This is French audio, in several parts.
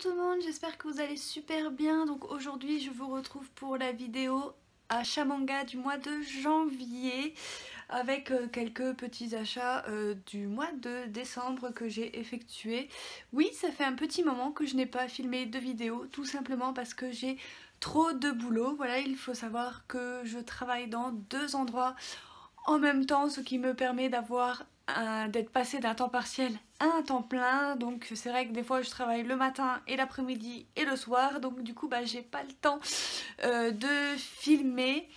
tout le monde, j'espère que vous allez super bien. Donc aujourd'hui je vous retrouve pour la vidéo achat manga du mois de janvier avec quelques petits achats du mois de décembre que j'ai effectués. Oui, ça fait un petit moment que je n'ai pas filmé de vidéo, tout simplement parce que j'ai trop de boulot. Voilà, il faut savoir que je travaille dans deux endroits en même temps, ce qui me permet d'être passée d'un temps partiel à un temps plein. Donc c'est vrai que des fois je travaille le matin et l'après-midi et le soir, donc du coup j'ai pas le temps de filmer.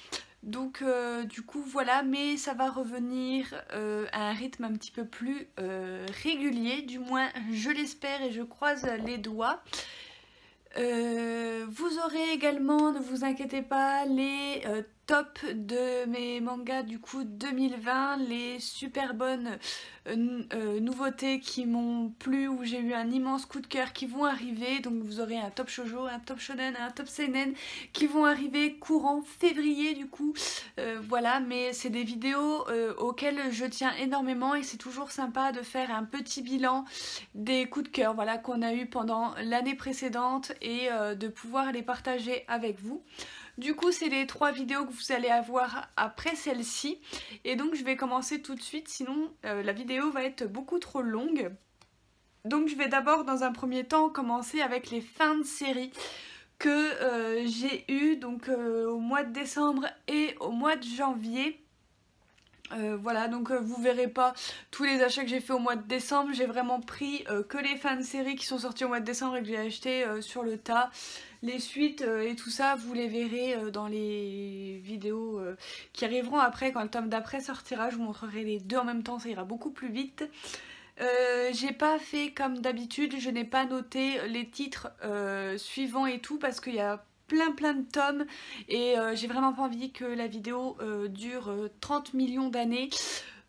Donc du coup voilà, mais ça va revenir à un rythme un petit peu plus régulier, du moins je l'espère et je croise les doigts. Vous aurez également, ne vous inquiétez pas, les tops de mes mangas du coup 2020, les super bonnes nouveautés qui m'ont plu, où j'ai eu un immense coup de cœur qui vont arriver. Donc vous aurez un top shoujo, un top shonen, un top seinen qui vont arriver courant février du coup. Voilà, mais c'est des vidéos auxquelles je tiens énormément et c'est toujours sympa de faire un petit bilan des coups de cœur, voilà, qu'on a eu pendant l'année précédente et de pouvoir les partager avec vous. Du coup c'est les 3 vidéos que vous allez avoir après celle-ci et donc je vais commencer tout de suite, sinon la vidéo va être beaucoup trop longue. Donc je vais d'abord dans un premier temps commencer avec les fins de série que j'ai eu donc au mois de décembre et au mois de janvier. Voilà, donc vous verrez pas tous les achats que j'ai fait au mois de décembre. J'ai vraiment pris que les fins de série qui sont sortis au mois de décembre et que j'ai acheté sur le tas. Les suites et tout ça, vous les verrez dans les vidéos qui arriveront après. Quand le tome d'après sortira, je vous montrerai les deux en même temps, ça ira beaucoup plus vite. J'ai pas fait comme d'habitude, je n'ai pas noté les titres suivants et tout parce qu'il y a plein de tomes et j'ai vraiment pas envie que la vidéo dure 30 millions d'années.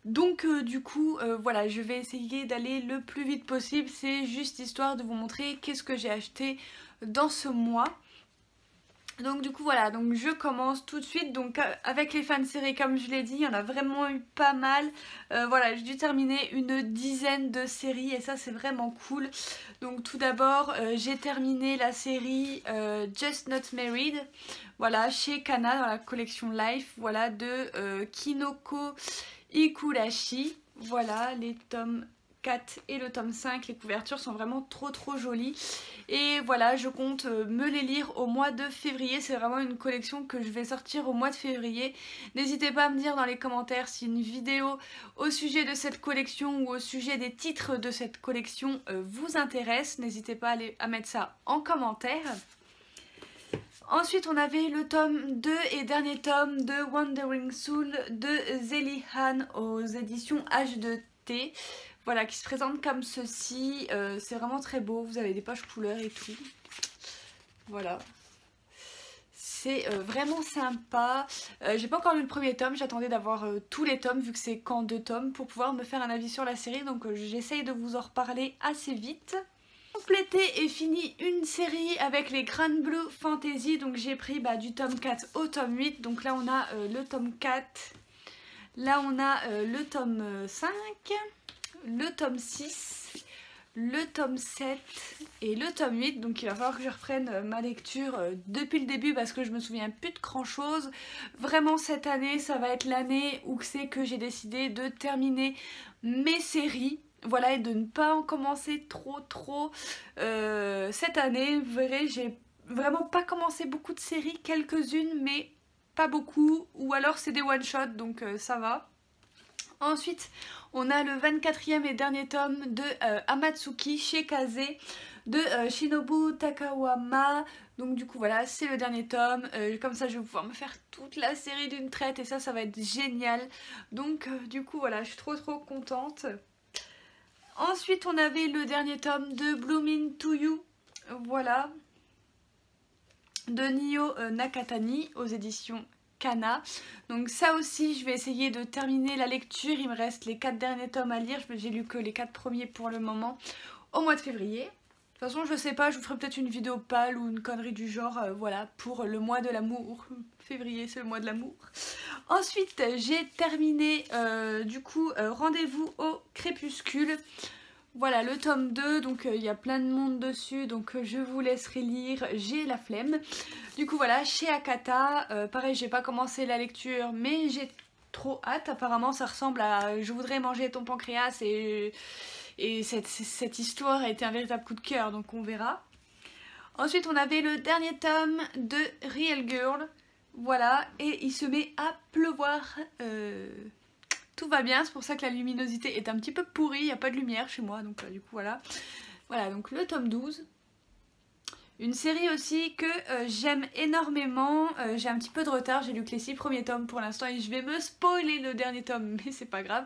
Donc du coup voilà, je vais essayer d'aller le plus vite possible. C'est juste histoire de vous montrer qu'est-ce que j'ai acheté dans ce mois. Donc du coup voilà, donc je commence tout de suite. Donc avec les fins de série, comme je l'ai dit, il y en a vraiment eu pas mal. Voilà, j'ai dû terminer une dizaine de séries et ça c'est vraiment cool. Donc tout d'abord j'ai terminé la série Just Not Married, voilà, chez Kana dans la collection Life, voilà, de Kinoko Ikurashi. Voilà, les tomes 4 et le tome 5, les couvertures sont vraiment trop jolies et voilà, je compte me les lire au mois de février. C'est vraiment une collection que je vais sortir au mois de février. N'hésitez pas à me dire dans les commentaires si une vidéo au sujet de cette collection ou au sujet des titres de cette collection vous intéresse. N'hésitez pas à mettre ça en commentaire. Ensuite on avait le tome 2 et dernier tome de Wandering Soul de Zélie Han aux éditions H2T. Voilà, qui se présente comme ceci. C'est vraiment très beau, vous avez des pages couleurs et tout. Voilà. C'est vraiment sympa. J'ai pas encore lu le premier tome, j'attendais d'avoir tous les tomes vu que c'est qu'en 2 tomes pour pouvoir me faire un avis sur la série. Donc j'essaye de vous en reparler assez vite. Complété et fini une série avec les Grand Blue Fantasy. Donc j'ai pris du tome 4 au tome 8. Donc là on a le tome 4. Là on a le tome 5. Le tome 6, le tome 7 et le tome 8. Donc il va falloir que je reprenne ma lecture depuis le début parce que je me souviens plus de grand chose. Vraiment cette année ça va être l'année où c'est que j'ai décidé de terminer mes séries. Voilà, et de ne pas en commencer trop cette année. Vous verrez, j'ai vraiment pas commencé beaucoup de séries, quelques-unes mais pas beaucoup, ou alors c'est des one shot donc ça va. Ensuite, on a le 24e et dernier tome de Amatsuki chez Kaze de Shinobu Takawama. Donc du coup voilà, c'est le dernier tome. Comme ça je vais pouvoir me faire toute la série d'une traite et ça va être génial. Donc du coup voilà, je suis trop contente. Ensuite on avait le dernier tome de Blooming to You. Voilà. De Nio Nakatani aux éditions Kana. Donc ça aussi je vais essayer de terminer la lecture. Il me reste les 4 derniers tomes à lire. J'ai lu que les 4 premiers pour le moment au mois de février. De toute façon je sais pas, je vous ferai peut-être une vidéo pâle ou une connerie du genre, voilà, pour le mois de l'amour. Février c'est le mois de l'amour. Ensuite j'ai terminé du coup Rendez-vous au crépuscule. Voilà le tome 2, donc il y a plein de monde dessus, donc je vous laisserai lire, j'ai la flemme. Du coup voilà, chez Akata, pareil j'ai pas commencé la lecture mais j'ai trop hâte, apparemment ça ressemble à Je voudrais manger ton pancréas et cette histoire a été un véritable coup de cœur, donc on verra. Ensuite on avait le dernier tome de Real Girl, voilà, et il se met à pleuvoir. Tout va bien, c'est pour ça que la luminosité est un petit peu pourrie, il n'y a pas de lumière chez moi, donc du coup voilà. Voilà, donc le tome 12. Une série aussi que j'aime énormément, j'ai un petit peu de retard, j'ai lu que les 6 premiers tomes pour l'instant et je vais me spoiler le dernier tome, mais c'est pas grave.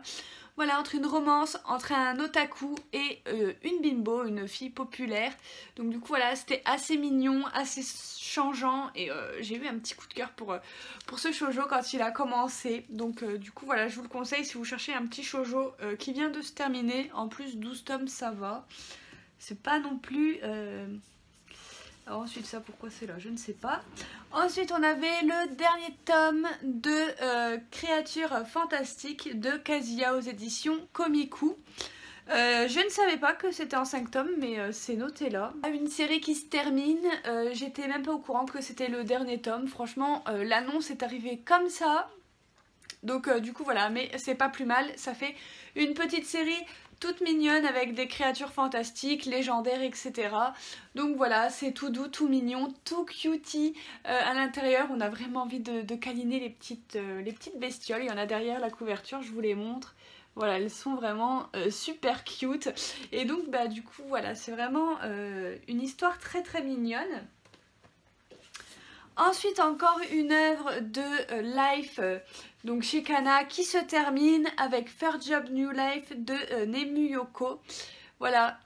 Voilà, entre une romance, entre un otaku et une bimbo, une fille populaire. Donc du coup voilà, c'était assez mignon, assez changeant et j'ai eu un petit coup de cœur pour ce shoujo quand il a commencé. Donc du coup voilà, je vous le conseille si vous cherchez un petit shoujo qui vient de se terminer. En plus 12 tomes ça va, c'est pas non plus... Alors ensuite ça pourquoi c'est là je ne sais pas. Ensuite on avait le dernier tome de Créatures Fantastiques de Kazuya aux éditions Komiku. Je ne savais pas que c'était en 5 tomes mais c'est noté là. Une série qui se termine, j'étais même pas au courant que c'était le dernier tome. Franchement l'annonce est arrivée comme ça. Donc du coup voilà, mais c'est pas plus mal, ça fait une petite série toute mignonne avec des créatures fantastiques, légendaires, etc. Donc voilà, c'est tout doux, tout mignon, tout cutie. À l'intérieur, on a vraiment envie de câliner les petites bestioles. Il y en a derrière la couverture, je vous les montre. Voilà, elles sont vraiment super cute. Et donc bah du coup voilà, c'est vraiment une histoire très très mignonne. Ensuite encore une œuvre de Life, donc chez Kana, qui se termine avec First Job New Life de Nemu Yoko. Voilà,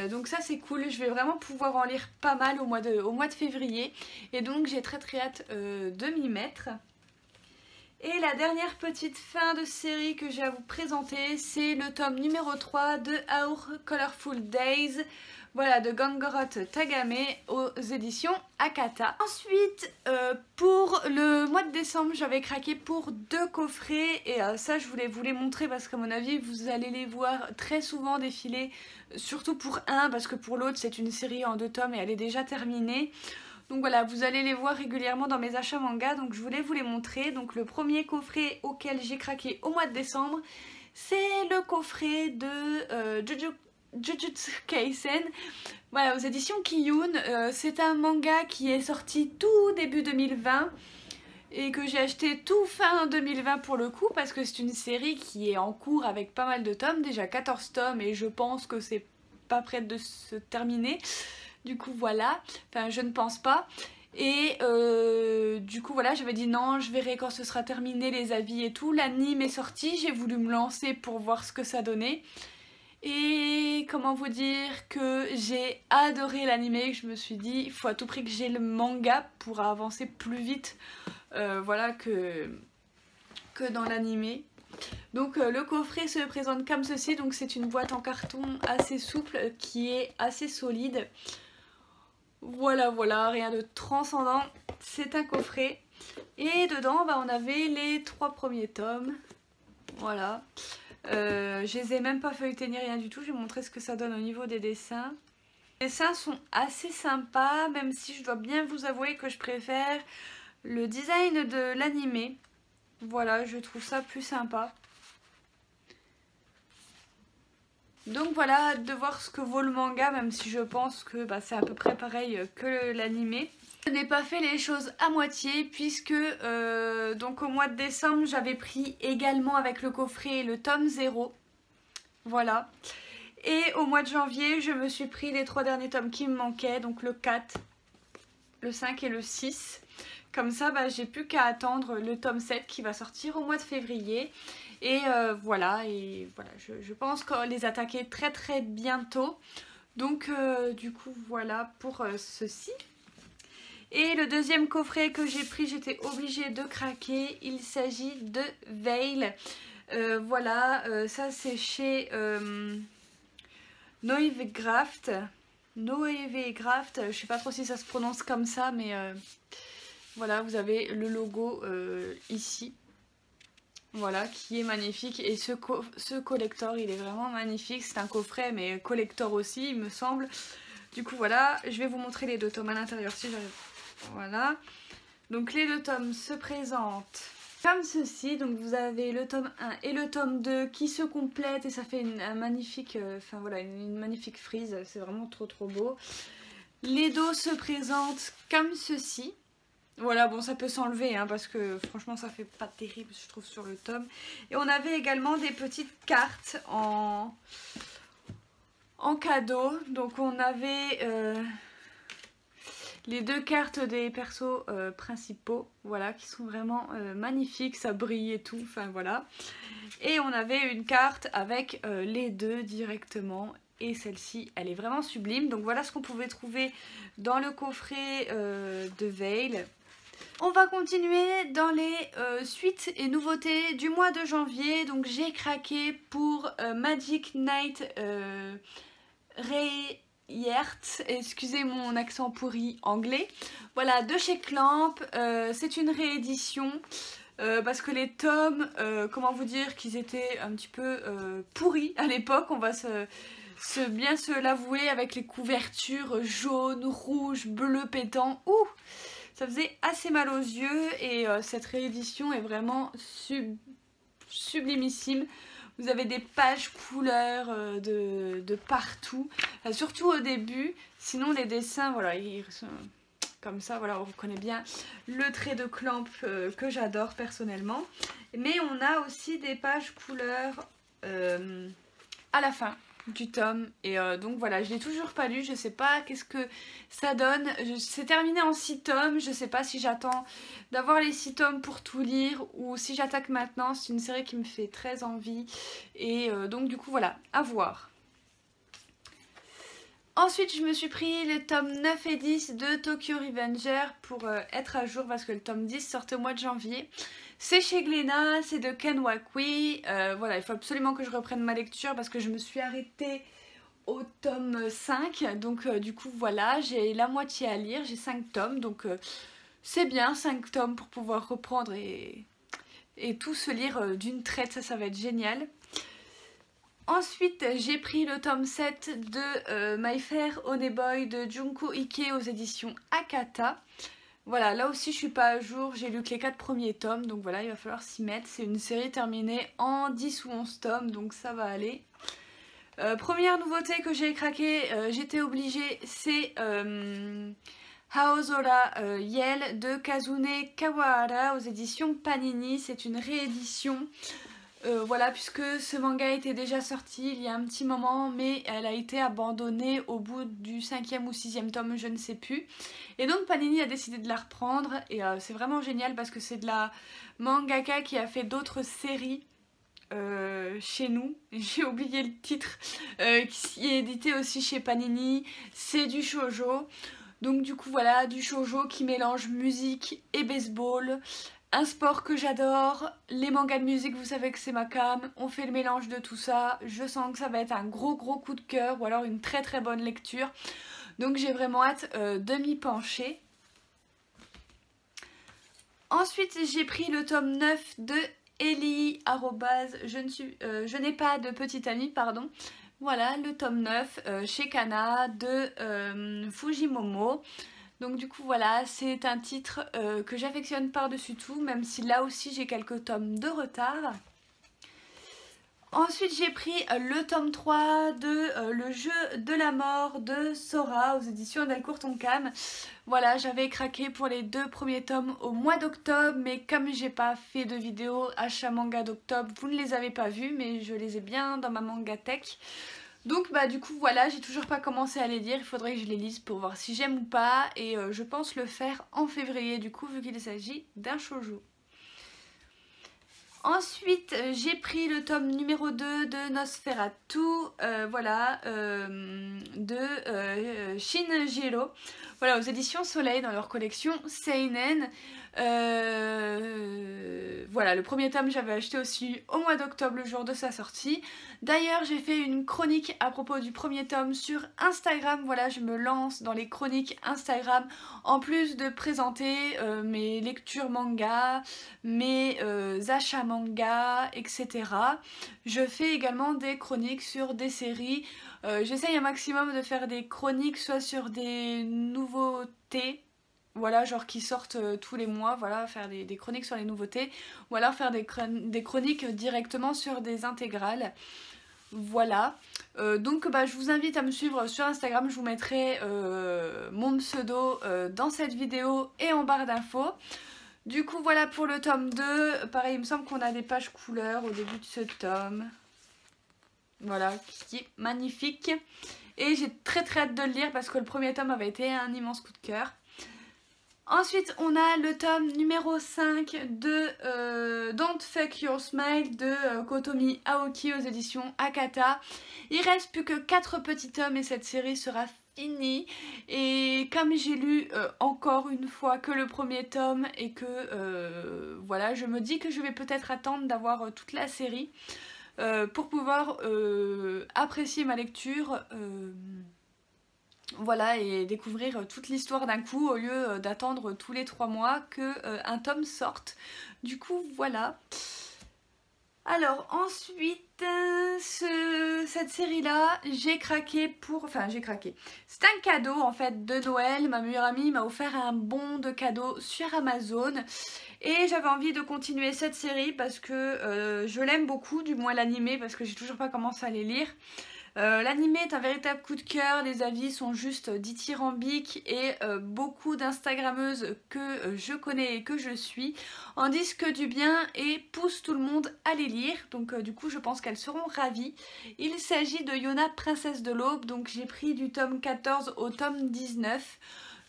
donc ça c'est cool, je vais vraiment pouvoir en lire pas mal au mois de février. Et donc j'ai très très hâte de m'y mettre. Et la dernière petite fin de série que j'ai à vous présenter, c'est le tome numéro 3 de Our Colorful Days. Voilà, de Gangoroth Tagame aux éditions Akata. Ensuite, pour le mois de décembre, j'avais craqué pour 2 coffrets. Et ça, je voulais vous les montrer parce qu'à mon avis, vous allez les voir très souvent défiler. Surtout pour un, parce que pour l'autre, c'est une série en 2 tomes et elle est déjà terminée. Donc voilà, vous allez les voir régulièrement dans mes achats manga. Donc je voulais vous les montrer. Donc le premier coffret auquel j'ai craqué au mois de décembre, c'est le coffret de Jujutsu Kaisen, voilà, aux éditions Kiyun. C'est un manga qui est sorti tout début 2020 et que j'ai acheté tout fin 2020 pour le coup, parce que c'est une série qui est en cours avec pas mal de tomes, déjà 14 tomes et je pense que c'est pas près de se terminer. Du coup voilà, enfin je ne pense pas. Et du coup voilà, j'avais dit non, je verrai quand ce sera terminé les avis et tout. L'anime est sorti, j'ai voulu me lancer pour voir ce que ça donnait. Et comment vous dire que j'ai adoré l'animé, que je me suis dit il faut à tout prix que j'ai le manga pour avancer plus vite voilà, que dans l'animé. Donc le coffret se présente comme ceci, donc c'est une boîte en carton assez souple qui est assez solide. Voilà, voilà, rien de transcendant, c'est un coffret. Et dedans bah, on avait les 3 premiers tomes, voilà. Je les ai même pas feuilletés ni rien du tout, je vais vous montrer ce que ça donne au niveau des dessins. Les dessins sont assez sympas, même si je dois bien vous avouer que je préfère le design de l'animé. Voilà, je trouve ça plus sympa. Donc voilà, hâte de voir ce que vaut le manga, même si je pense que bah, c'est à peu près pareil que l'animé. Je n'ai pas fait les choses à moitié puisque donc au mois de décembre j'avais pris également avec le coffret le tome 0. Voilà. Et au mois de janvier je me suis pris les 3 derniers tomes qui me manquaient, donc le 4, le 5 et le 6. Comme ça bah, j'ai plus qu'à attendre le tome 7 qui va sortir au mois de février. Et voilà, je pense qu'on les attaquer très très bientôt. Donc du coup voilà pour ceci. Et le deuxième coffret que j'ai pris, j'étais obligée de craquer. Il s'agit de Veil. Voilà, ça c'est chez Noevegraft. Noevegraft, je sais pas trop si ça se prononce comme ça, mais voilà, vous avez le logo ici. voilà, qui est magnifique. Et ce collector, il est vraiment magnifique. C'est un coffret, mais collector aussi, il me semble. Du coup, voilà, je vais vous montrer les 2 tomes à l'intérieur si j'arrive. Voilà. Donc, les 2 tomes se présentent comme ceci. Donc, vous avez le tome 1 et le tome 2 qui se complètent et ça fait un magnifique, enfin voilà, une magnifique frise. C'est vraiment trop trop beau. Les dos se présentent comme ceci. Voilà, bon, ça peut s'enlever hein, parce que franchement ça fait pas terrible je trouve sur le tome. Et on avait également des petites cartes en cadeau. Donc on avait les 2 cartes des persos principaux, voilà, qui sont vraiment magnifiques, ça brille et tout, enfin voilà. Et on avait une carte avec les 2 directement. Et celle-ci, elle est vraiment sublime. Donc voilà ce qu'on pouvait trouver dans le coffret de Veil. On va continuer dans les suites et nouveautés du mois de janvier. Donc j'ai craqué pour Magic Knight Rayert. Excusez mon accent pourri anglais. Voilà, de chez Clamp. C'est une réédition. Parce que les tomes, comment vous dire, qu'ils étaient un petit peu pourris à l'époque. On va bien se l'avouer, avec les couvertures jaunes, rouges, bleu pétant. Ouh, ça faisait assez mal aux yeux et cette réédition est vraiment sublimissime. Vous avez des pages couleurs de partout, enfin, surtout au début. Sinon les dessins, voilà, ils sont comme ça, voilà, on reconnaît bien le trait de Clamp que j'adore personnellement. Mais on a aussi des pages couleurs à la fin du tome et donc voilà, je l'ai toujours pas lu, je sais pas qu'est-ce que ça donne. C'est terminé en 6 tomes, je sais pas si j'attends d'avoir les 6 tomes pour tout lire ou si j'attaque maintenant. C'est une série qui me fait très envie et donc du coup voilà, à voir. Ensuite je me suis pris les tomes 9 et 10 de Tokyo Revenger pour être à jour parce que le tome 10 sortait au mois de janvier. C'est chez Glénat, c'est de Ken Wakui. Voilà, il faut absolument que je reprenne ma lecture parce que je me suis arrêtée au tome 5. Donc du coup voilà, j'ai la moitié à lire, j'ai 5 tomes. Donc c'est bien, 5 tomes pour pouvoir reprendre et tout se lire d'une traite, ça va être génial. Ensuite j'ai pris le tome 7 de My Fair Oneboy de Junko Ike aux éditions Akata. Voilà, là aussi je suis pas à jour, j'ai lu que les 4 premiers tomes, donc voilà, il va falloir s'y mettre. C'est une série terminée en 10 ou 11 tomes, donc ça va aller. Première nouveauté que j'ai craqué, j'étais obligée, c'est Haozora Yel de Kazune Kawahara aux éditions Panini. C'est une réédition. Voilà, puisque ce manga était déjà sorti il y a un petit moment, mais elle a été abandonnée au bout du 5e ou 6e tome, je ne sais plus. Et donc Panini a décidé de la reprendre et c'est vraiment génial parce que c'est de la mangaka qui a fait d'autres séries chez nous. J'ai oublié le titre, qui est édité aussi chez Panini. C'est du shoujo. Donc du coup voilà, du shoujo qui mélange musique et baseball. Un sport que j'adore, les mangas de musique, vous savez que c'est ma came, on fait le mélange de tout ça, je sens que ça va être un gros coup de cœur ou alors une très bonne lecture. Donc j'ai vraiment hâte de m'y pencher. Ensuite j'ai pris le tome 9 de Ellie, je n'ai pas de petite amie, pardon. Voilà, le tome 9 chez Kana de Fujimomo. Donc du coup voilà, c'est un titre que j'affectionne par-dessus tout, même si là aussi j'ai quelques tomes de retard. Ensuite j'ai pris le tome 3 de Le jeu de la mort de Sora aux éditions Delcourt Tonkam. Voilà, j'avais craqué pour les 2 premiers tomes au mois d'octobre, mais comme j'ai pas fait de vidéo achat manga d'octobre, vous ne les avez pas vus, mais je les ai bien dans ma mangatech. Donc bah du coup voilà, j'ai toujours pas commencé à les lire, il faudrait que je les lise pour voir si j'aime ou pas. Et je pense le faire en février du coup, vu qu'il s'agit d'un shoujo. Ensuite j'ai pris le tome numéro 2 de Nosferatu, voilà, de Shinjiro. Voilà, aux éditions Soleil dans leur collection Seinen. Voilà, le premier tome j'avais acheté aussi au mois d'octobre, le jour de sa sortie. D'ailleurs, j'ai fait une chronique à propos du premier tome sur Instagram. Voilà, je me lance dans les chroniques Instagram en plus de présenter mes lectures manga, mes achats manga, etc. Je fais également des chroniques sur des séries. J'essaye un maximum de faire des chroniques soit sur des nouveautés, voilà, genre qui sortent tous les mois, voilà, faire des chroniques sur les nouveautés, ou alors faire des chroniques directement sur des intégrales. Voilà, donc bah, je vous invite à me suivre sur Instagram, je vous mettrai mon pseudo dans cette vidéo et en barre d'infos. Du coup voilà pour le tome 2, pareil il me semble qu'on a des pages couleurs au début de ce tome. Voilà, qui est magnifique. Et j'ai très hâte de le lire parce que le premier tome avait été un immense coup de cœur. Ensuite, on a le tome numéro 5 de Don't Fake Your Smile de Kotomi Aoki aux éditions Akata. Il reste plus que 4 petits tomes et cette série sera finie. Et comme j'ai lu encore une fois que le premier tome et que voilà, je me dis que je vais peut-être attendre d'avoir toute la série. Pour pouvoir apprécier ma lecture, voilà, et découvrir toute l'histoire d'un coup au lieu d'attendre tous les 3 mois qu'un tome sorte. Du coup, voilà. Alors ensuite, cette série-là, j'ai craqué pour... Enfin, j'ai craqué. C'est un cadeau en fait de Noël. Ma meilleure amie m'a offert un bon de cadeau sur Amazon. Et j'avais envie de continuer cette série parce que je l'aime beaucoup, du moins l'animé, parce que j'ai toujours pas commencé à les lire. L'animé est un véritable coup de cœur, les avis sont juste dithyrambiques et beaucoup d'instagrammeuses que je connais et que je suis en disent que du bien et poussent tout le monde à les lire. Donc du coup je pense qu'elles seront ravies. Il s'agit de Yona, princesse de l'aube, donc j'ai pris du tome 14 au tome 19.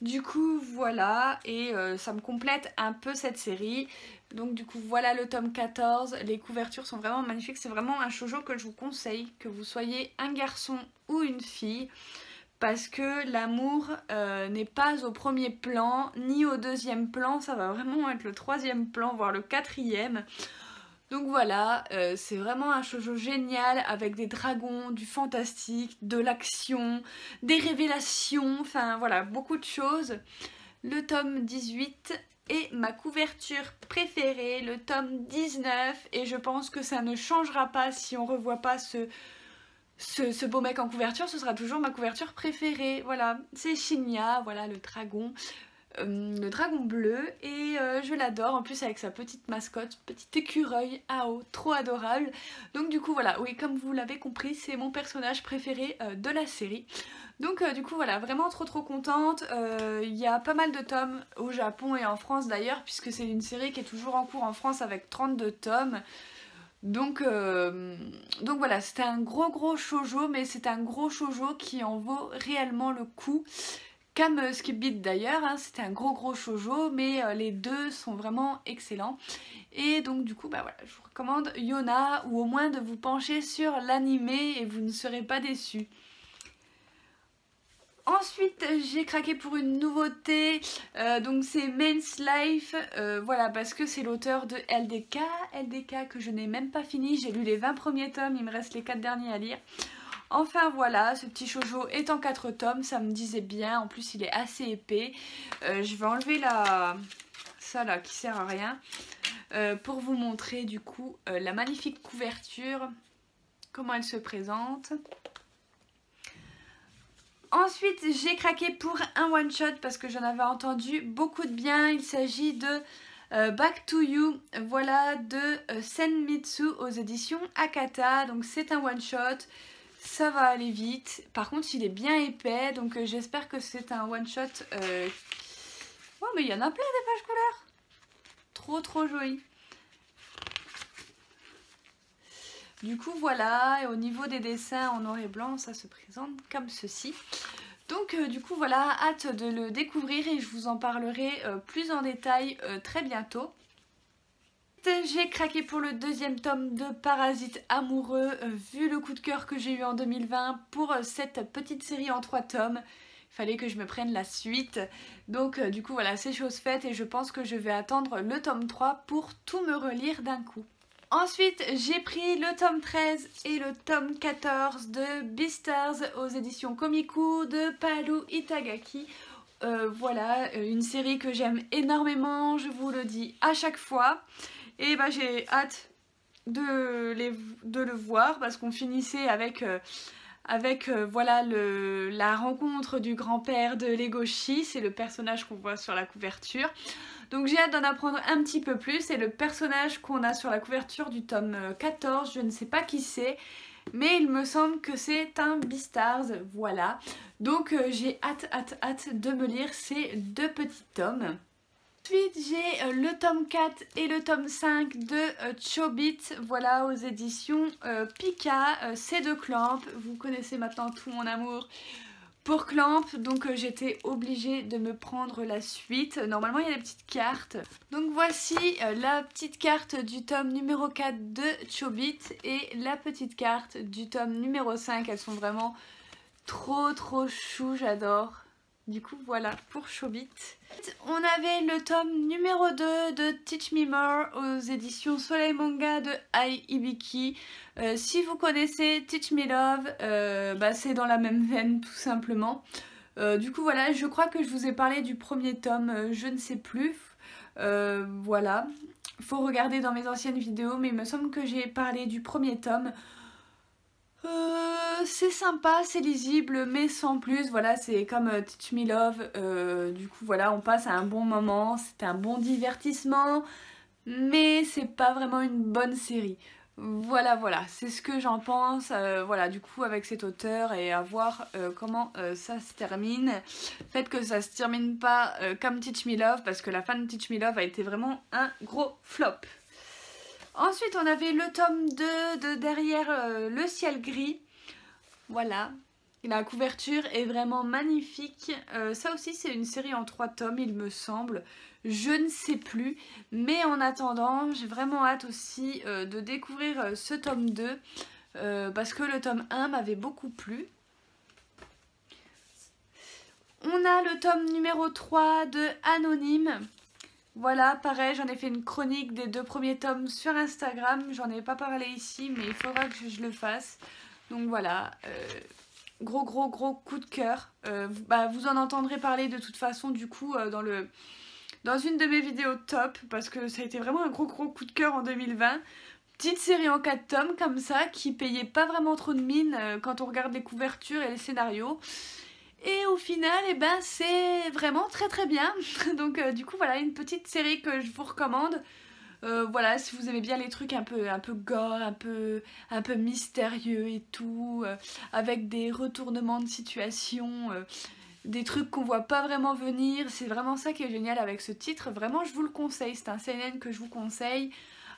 Du coup voilà, et ça me complète un peu cette série. Donc du coup voilà le tome 14, les couvertures sont vraiment magnifiques, c'est vraiment un shoujo que je vous conseille, que vous soyez un garçon ou une fille, parce que l'amour n'est pas au premier plan, ni au deuxième plan, ça va vraiment être le troisième plan, voire le quatrième. Donc voilà, c'est vraiment un shoujo génial avec des dragons, du fantastique, de l'action, des révélations, enfin voilà, beaucoup de choses. Le tome 18 est ma couverture préférée, le tome 19, et je pense que ça ne changera pas si on revoit pas ce beau mec en couverture, ce sera toujours ma couverture préférée. Voilà, c'est Shinya, voilà le dragon bleu, et je l'adore en plus avec sa petite mascotte, petit écureuil Ao, trop adorable. Donc du coup voilà, oui, comme vous l'avez compris, c'est mon personnage préféré de la série. Donc du coup voilà, vraiment trop contente. Il y a pas mal de tomes au Japon et en France d'ailleurs, puisque c'est une série qui est toujours en cours en France avec 32 tomes. Donc voilà, c'est un gros shoujo, mais c'est un gros shoujo qui en vaut réellement le coup. Comme Skip Beat d'ailleurs, hein, c'était un gros shoujo, mais les deux sont vraiment excellents. Et donc du coup, bah voilà, je vous recommande Yona, ou au moins de vous pencher sur l'animé et vous ne serez pas déçus. Ensuite, j'ai craqué pour une nouveauté, donc c'est Men's Life, voilà, parce que c'est l'auteur de LDK que je n'ai même pas fini, j'ai lu les 20 premiers tomes, il me reste les 4 derniers à lire. Enfin voilà, ce petit shoujo est en 4 tomes, ça me disait bien, en plus il est assez épais. Je vais enlever ça là qui sert à rien, pour vous montrer du coup la magnifique couverture, comment elle se présente. Ensuite, j'ai craqué pour un one shot parce que j'en avais entendu beaucoup de bien. Il s'agit de Back to You, voilà, de Senmitsu aux éditions Akata. Donc c'est un one shot, ça va aller vite. Par contre, il est bien épais, donc j'espère que c'est un one shot. Oh, mais il y en a plein des pages couleurs. Trop joli. Du coup voilà, et au niveau des dessins en noir et blanc, ça se présente comme ceci. Donc du coup voilà, hâte de le découvrir et je vous en parlerai plus en détail très bientôt. J'ai craqué pour le deuxième tome de Parasite amoureux, vu le coup de cœur que j'ai eu en 2020 pour cette petite série en 3 tomes. fallait que je me prenne la suite. Donc du coup voilà, c'est chose faite et je pense que je vais attendre le tome 3 pour tout me relire d'un coup. Ensuite, j'ai pris le tome 13 et le tome 14 de Beastars aux éditions Komiku de Paru Itagaki. Voilà, une série que j'aime énormément, je vous le dis à chaque fois. Et bah, j'ai hâte de le voir parce qu'on finissait avec voilà la rencontre du grand-père de Legoshi, c'est le personnage qu'on voit sur la couverture. Donc j'ai hâte d'en apprendre un petit peu plus, et le personnage qu'on a sur la couverture du tome 14, je ne sais pas qui c'est, mais il me semble que c'est un Beastars, voilà. Donc j'ai hâte de me lire ces deux petits tomes. Ensuite j'ai le tome 4 et le tome 5 de Chobit, voilà, aux éditions Pika, c'est de Clamp. Vous connaissez maintenant tout mon amour pour Clamp, donc j'étais obligée de me prendre la suite. Normalement il y a des petites cartes. Donc voici la petite carte du tome numéro 4 de Chobit et la petite carte du tome numéro 5. Elles sont vraiment trop chou, j'adore. Du coup voilà pour Chobit. On avait le tome numéro 2 de Teach Me More aux éditions Soleil Manga de Ai Hibiki. Si vous connaissez Teach Me Love, bah c'est dans la même veine tout simplement. Du coup voilà, je crois que je vous ai parlé du premier tome, je ne sais plus. Voilà, faut regarder dans mes anciennes vidéos, mais il me semble que j'ai parlé du premier tome. C'est sympa, c'est lisible, mais sans plus. Voilà, c'est comme Teach Me Love. Du coup, voilà, on passe à un bon moment. C'est un bon divertissement, mais c'est pas vraiment une bonne série. Voilà, c'est ce que j'en pense. Voilà, du coup, avec cet auteur et à voir comment ça se termine. Faites que ça se termine pas comme Teach Me Love, parce que la fin de Teach Me Love a été vraiment un gros flop. Ensuite, on avait le tome 2 de Derrière le ciel gris. Voilà, la couverture est vraiment magnifique. Ça aussi, c'est une série en 3 tomes, il me semble. Je ne sais plus. Mais en attendant, j'ai vraiment hâte aussi de découvrir ce tome 2. Parce que le tome 1 m'avait beaucoup plu. On a le tome numéro 3 de Anonyme. Voilà, pareil, j'en ai fait une chronique des 2 premiers tomes sur Instagram. J'en ai pas parlé ici, mais il faudra que je le fasse. Donc voilà, gros coup de cœur. Vous en entendrez parler de toute façon du coup dans une de mes vidéos top, parce que ça a été vraiment un gros coup de cœur en 2020. Petite série en 4 tomes comme ça, qui payait pas vraiment trop de mine quand on regarde les couvertures et les scénarios. Et au final, c'est vraiment très bien. Donc du coup, voilà, une petite série que je vous recommande. Voilà, si vous aimez bien les trucs un peu gore, un peu mystérieux et tout, avec des retournements de situation, des trucs qu'on voit pas vraiment venir. C'est vraiment ça qui est génial avec ce titre. Vraiment, je vous le conseille. C'est un seinen que je vous conseille.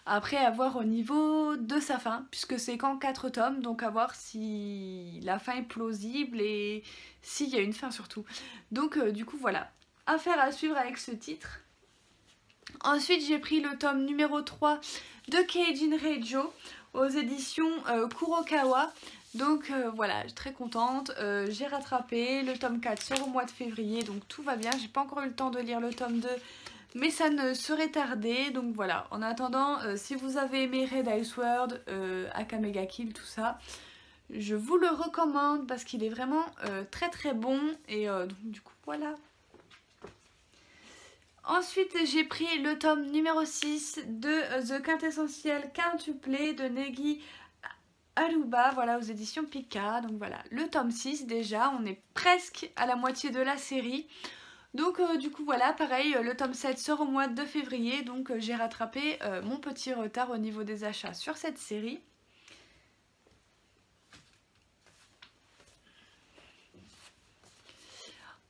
Après, à voir au niveau de sa fin, puisque c'est qu'en 4 tomes, donc à voir si la fin est plausible et s'il y a une fin surtout. Donc du coup voilà, affaire à suivre avec ce titre. Ensuite j'ai pris le tome numéro 3 de Keijin Reijo aux éditions Kurokawa. Donc voilà, je suis très contente, j'ai rattrapé le tome 4 sur le mois de février, donc tout va bien. J'ai pas encore eu le temps de lire le tome 2, mais ça ne serait tardé. Donc voilà, en attendant, si vous avez aimé Red Ice World, Akamega Kill, tout ça, je vous le recommande parce qu'il est vraiment très bon. Et donc du coup voilà. Ensuite j'ai pris le tome numéro 6 de The Quintessentiel Quintuplé de Negi Aruba, voilà, aux éditions Pika. Donc voilà, le tome 6 déjà, on est presque à la moitié de la série. Donc du coup voilà, pareil, le tome 7 sort au mois de février, donc j'ai rattrapé mon petit retard au niveau des achats sur cette série.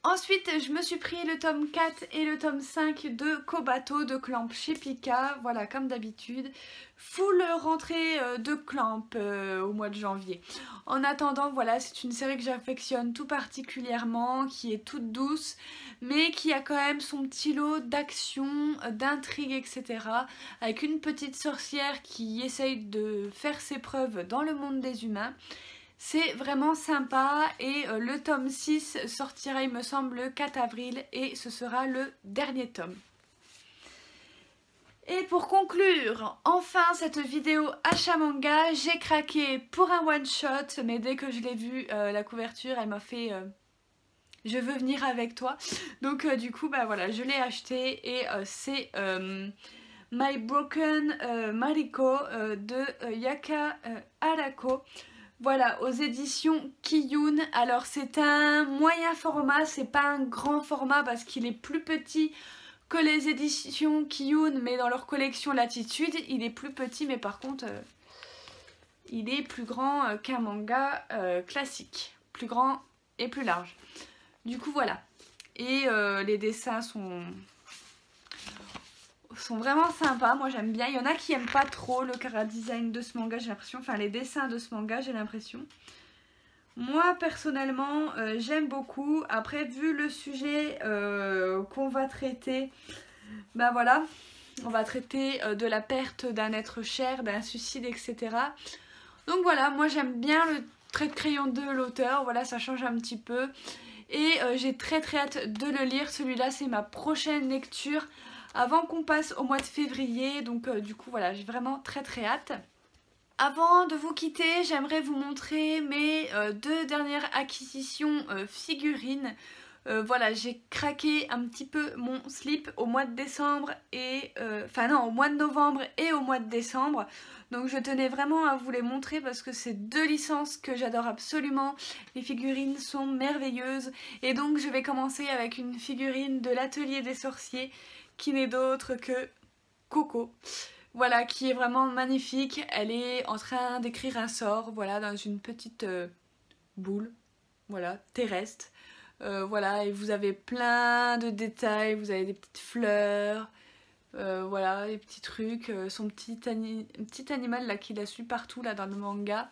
Ensuite, je me suis pris le tome 4 et le tome 5 de Kobato de Clamp chez Pika, voilà, comme d'habitude. Full rentrée de Clamp au mois de janvier. En attendant, voilà, c'est une série que j'affectionne tout particulièrement, qui est toute douce, mais qui a quand même son petit lot d'action, d'intrigue, etc. Avec une petite sorcière qui essaye de faire ses preuves dans le monde des humains. C'est vraiment sympa et le tome 6 sortira il me semble le 4 avril et ce sera le dernier tome. Et pour conclure, enfin cette vidéo achat manga, j'ai craqué pour un one shot, mais dès que je l'ai vu, la couverture, elle m'a fait je veux venir avec toi. Donc du coup, bah voilà, je l'ai acheté et c'est My Broken Mariko de Yaka Arako. Voilà, aux éditions Kiyun. Alors c'est un moyen format, c'est pas un grand format parce qu'il est plus petit que les éditions Kiyun, mais dans leur collection Latitude, il est plus petit, mais par contre, il est plus grand qu'un manga classique. Plus grand et plus large. Du coup, voilà. Et les dessins sont vraiment sympas. Moi, j'aime bien. Il y en a qui n'aiment pas trop le chara-design de ce manga, j'ai l'impression. Enfin, les dessins de ce manga, j'ai l'impression. Moi, personnellement, j'aime beaucoup. Après, vu le sujet qu'on va traiter, bah voilà, on va traiter de la perte d'un être cher, d'un suicide, etc. Donc voilà, moi j'aime bien le trait de crayon de l'auteur. Voilà, ça change un petit peu. Et j'ai très hâte de le lire. Celui-là, c'est ma prochaine lecture avant qu'on passe au mois de février. Donc du coup, voilà, j'ai vraiment très hâte. Avant de vous quitter, j'aimerais vous montrer mes deux dernières acquisitions figurines. Voilà, j'ai craqué un petit peu mon slip au mois de décembre et... Enfin non, au mois de novembre et au mois de décembre. Donc je tenais vraiment à vous les montrer parce que c'est deux licences que j'adore absolument. Les figurines sont merveilleuses. Et donc je vais commencer avec une figurine de l'Atelier des Sorciers qui n'est d'autre que Coco. Voilà, qui est vraiment magnifique. Elle est en train d'écrire un sort, voilà, dans une petite boule, voilà, terrestre. Voilà, et vous avez plein de détails, vous avez des petites fleurs, voilà, des petits trucs, son petit animal là qui la suit partout là dans le manga.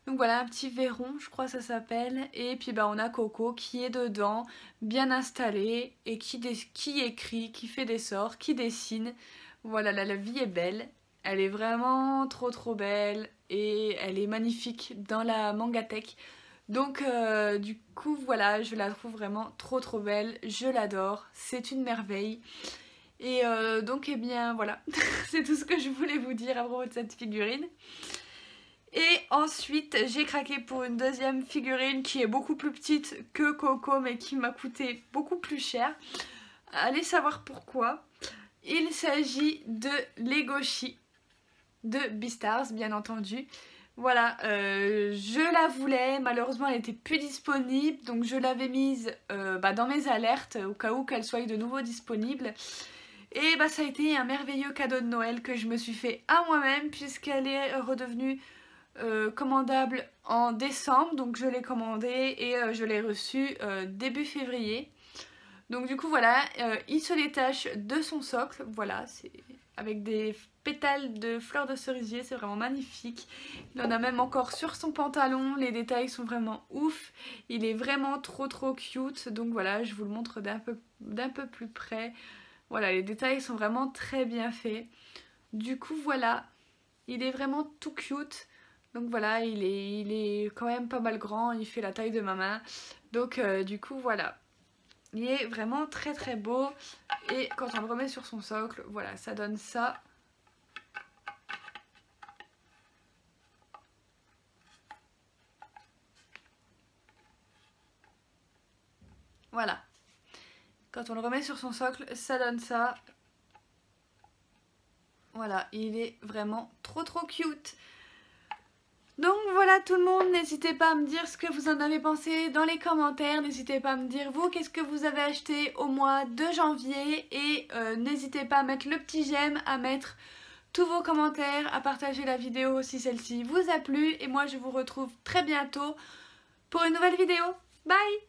Donc voilà, un petit Véron, je crois ça s'appelle. Et puis bah on a Coco qui est dedans, bien installé, et qui écrit, qui fait des sorts, qui dessine. Voilà, là, la vie est belle. Elle est vraiment trop belle et elle est magnifique dans la mangatech. Donc du coup voilà, je la trouve vraiment trop belle, je l'adore, c'est une merveille. Et donc eh bien voilà, c'est tout ce que je voulais vous dire à propos de cette figurine. Et ensuite j'ai craqué pour une deuxième figurine qui est beaucoup plus petite que Coco mais qui m'a coûté beaucoup plus cher. Allez savoir pourquoi. Il s'agit de Legoshi de Beastars bien entendu. Voilà, je la voulais, malheureusement elle n'était plus disponible, donc je l'avais mise dans mes alertes au cas où qu'elle soit de nouveau disponible. Et bah ça a été un merveilleux cadeau de Noël que je me suis fait à moi-même puisqu'elle est redevenue commandable en décembre, donc je l'ai commandée et je l'ai reçue début février. Donc du coup voilà, il se détache de son socle, voilà, c'est avec des pétales de fleurs de cerisier, c'est vraiment magnifique. Il en a même encore sur son pantalon, les détails sont vraiment ouf. Il est vraiment trop cute, donc voilà, je vous le montre d'un peu plus près. Voilà, les détails sont vraiment très bien faits. Du coup voilà, il est vraiment tout cute. Donc voilà, il est quand même pas mal grand, il fait la taille de ma main. Donc du coup voilà. Il est vraiment très beau et quand on le remet sur son socle, voilà, ça donne ça. Voilà. Quand on le remet sur son socle, ça donne ça. Voilà, il est vraiment trop cute. Donc voilà tout le monde, n'hésitez pas à me dire ce que vous en avez pensé dans les commentaires, n'hésitez pas à me dire vous qu'est-ce que vous avez acheté au mois de janvier et n'hésitez pas à mettre le petit j'aime, à mettre tous vos commentaires, à partager la vidéo si celle-ci vous a plu et moi je vous retrouve très bientôt pour une nouvelle vidéo. Bye!